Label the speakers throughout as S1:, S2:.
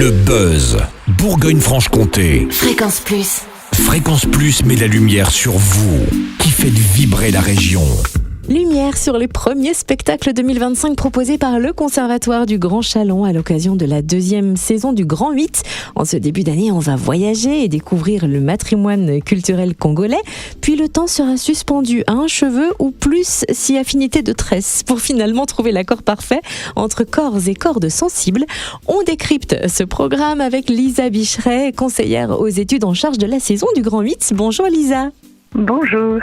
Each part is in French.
S1: Le buzz Bourgogne-Franche-Comté.
S2: Fréquence Plus.
S1: Fréquence Plus met la lumière sur vous, qui faites vibrer la région.
S3: Lumière sur les premiers spectacles 2025 proposés par le Conservatoire du Grand Chalon à l'occasion de la 2e saison du Grand 8. En ce début d'année, on va voyager et découvrir le patrimoine culturel congolais. Puis le temps sera suspendu à un cheveu ou plus si affinité de tresse pour finalement trouver l'accord parfait entre corps et cordes sensibles. On décrypte ce programme avec Lisa Bicheret, conseillère aux études en charge de la saison du Grand 8. Bonjour Lisa.
S4: Bonjour.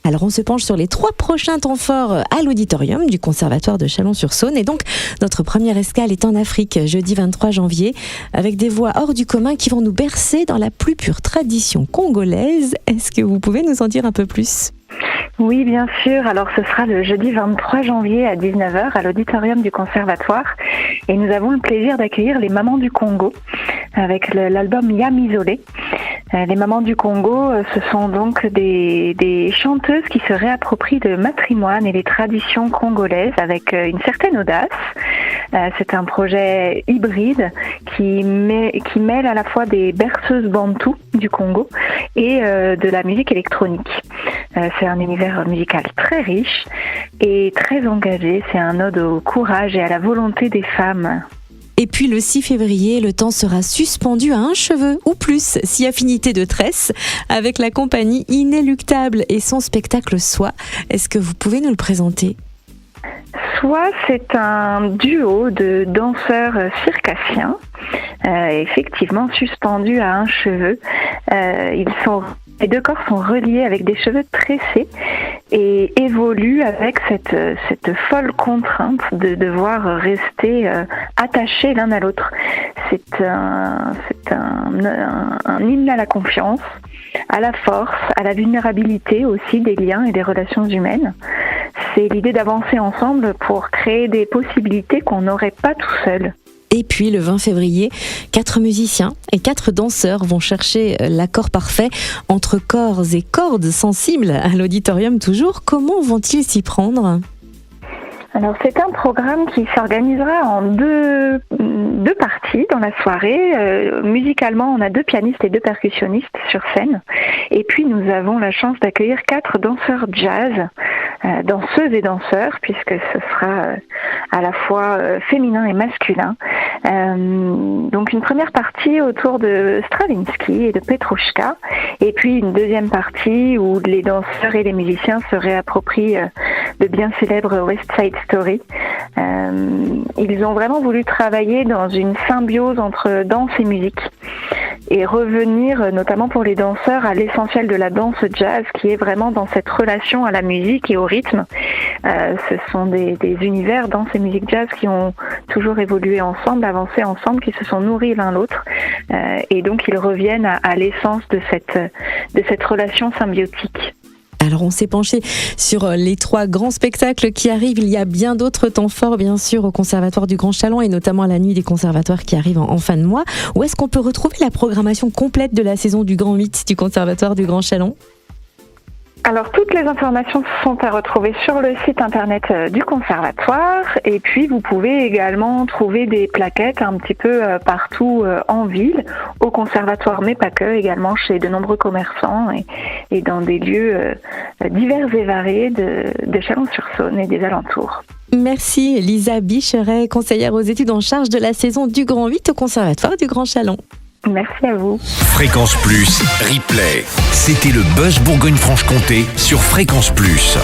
S3: Alors on se penche sur les 3 prochains temps forts à l'auditorium du Conservatoire de Chalon-sur-Saône. Et donc notre première escale est en Afrique, jeudi 23 janvier, avec des voix hors du commun qui vont nous bercer dans la plus pure tradition congolaise. Est-ce que vous pouvez nous en dire un peu plus ?
S4: Oui, bien sûr. Alors, ce sera le jeudi 23 janvier à 19h à l'auditorium du Conservatoire. Et nous avons le plaisir d'accueillir les Mamans du Congo avec l'album Yamizolé. Les Mamans du Congo, ce sont donc des chanteuses qui se réapproprient le patrimoine et les traditions congolaises avec une certaine audace. C'est un projet hybride qui mêle à la fois des berceuses bantoues du Congo et de la musique électronique. C'est un univers musical très riche et très engagé. C'est un ode au courage et à la volonté des femmes.
S3: Et puis le 6 février, le temps sera suspendu à un cheveu ou plus, si affinité de tresse, avec la compagnie Inéluctable et son spectacle Soi. Est-ce que vous pouvez nous le présenter ?
S4: Soi, c'est un duo de danseurs circassiens, effectivement suspendus à un cheveu. Les 2 corps sont reliés avec des cheveux tressés et évoluent avec cette folle contrainte de devoir rester attachés l'un à l'autre. C'est un hymne à la confiance, à la force, à la vulnérabilité aussi des liens et des relations humaines. C'est l'idée d'avancer ensemble pour créer des possibilités qu'on n'aurait pas tout seul.
S3: Et puis le 20 février, 4 musiciens et 4 danseurs vont chercher l'accord parfait entre corps et cordes sensibles à l'auditorium toujours. Comment vont-ils s'y prendre ?
S4: Alors c'est un programme qui s'organisera en deux parties dans la soirée. Musicalement, on a 2 pianistes et 2 percussionnistes sur scène. Et puis nous avons la chance d'accueillir 4 danseurs jazz, danseuses et danseurs, puisque ce sera à la fois féminin et masculin. Donc une première partie autour de Stravinsky et de Petrouchka, et puis une deuxième partie où les danseurs et les musiciens se réapproprient le bien célèbre West Side Story. Ils ont vraiment voulu travailler dans une symbiose entre danse et musique et revenir, notamment pour les danseurs, à l'essentiel de la danse jazz qui est vraiment dans cette relation à la musique et au rythme. Ce sont des univers danse et musique jazz qui ont toujours évolué ensemble, avancé ensemble, qui se sont nourris l'un l'autre et donc ils reviennent à l'essence de cette relation symbiotique.
S3: Alors on s'est penché sur les 3 grands spectacles qui arrivent. Il y a bien d'autres temps forts bien sûr au Conservatoire du Grand Chalon et notamment à la nuit des conservatoires qui arrive en fin de mois. Où est-ce qu'on peut retrouver la programmation complète de la saison du Grand 8 du Conservatoire du Grand Chalon ?
S4: Alors toutes les informations sont à retrouver sur le site internet du Conservatoire et puis vous pouvez également trouver des plaquettes un petit peu partout en ville, au Conservatoire mais pas que, également chez de nombreux commerçants et dans des lieux divers et variés de Chalon-sur-Saône et des alentours.
S3: Merci Lisa Bicheret, conseillère aux études en charge de la saison du Grand 8 au Conservatoire du Grand Chalon.
S4: Merci à vous.
S1: Fréquence Plus, replay. C'était le buzz Bourgogne-Franche-Comté sur Fréquence Plus.